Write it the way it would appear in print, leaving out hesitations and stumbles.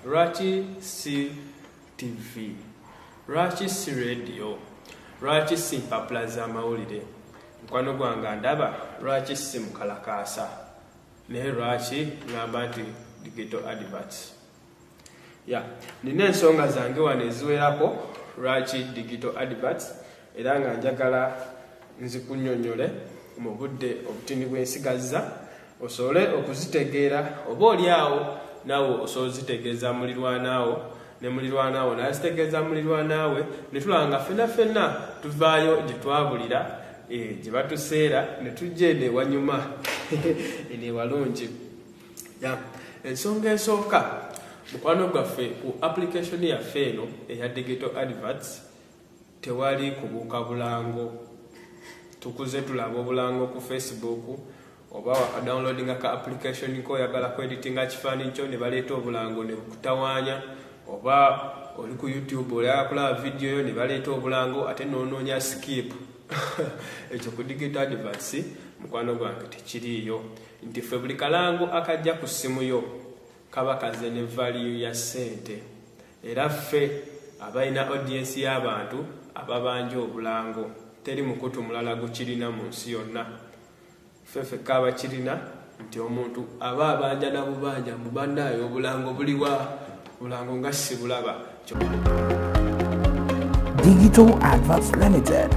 Lwakyi si TV, Lwakyi si radio, Lwakyi si mpapula z'amawulire. Mukwano gwange ndaba Lwakyi si mukalakaasa, naye Lwakyi ngamba nti digital adverts. Nina ensonga zange wano eziwerako Lwakyi digital adverts, era nga njagala nzikunnyonnyole mu budde obutini bw'ensigazza osobole okuzitegeera, oba oliawo naawe osobola ozitegeeza mulirwanaawo, ne mulirwanaawo naye zitegeeza mulirwanaawe, ne tulaba nga ffenna tuvaayo gye twabulira gye batuseera ne tujja eno ewanyuma eno ewalungi. Ensonga esooka, mukwano gwaffe ku application yaffe eno eya digital adverts tewali kubuuka bulango. Tukuze tulaba obulango ku Facebook, oba wakadownloadinga ka application ko oyagala kweditinga kifaananyi kyo ne baleeta obulango ne bukutawaanya, oba oli ku YouTube oyagala kulaba vidiyo yo ne baleeta obulango ate n'onoonya skip. Ekyo ku digital adverts mukwano gwange tekiriiyo, nti ffe buli kalango akajja ku ssimu yo kaba kaze ne value ya ssente, era ffe abalina audience y'abantu ababanja obulango teri mukutu mulala gukirina mu nsi yonna. Ffe kaba kirina nti omuntu aba abanja na bubanja mu bannaayo obulango buliwa, bulango nga si bulaba. Digital Adverts Limited.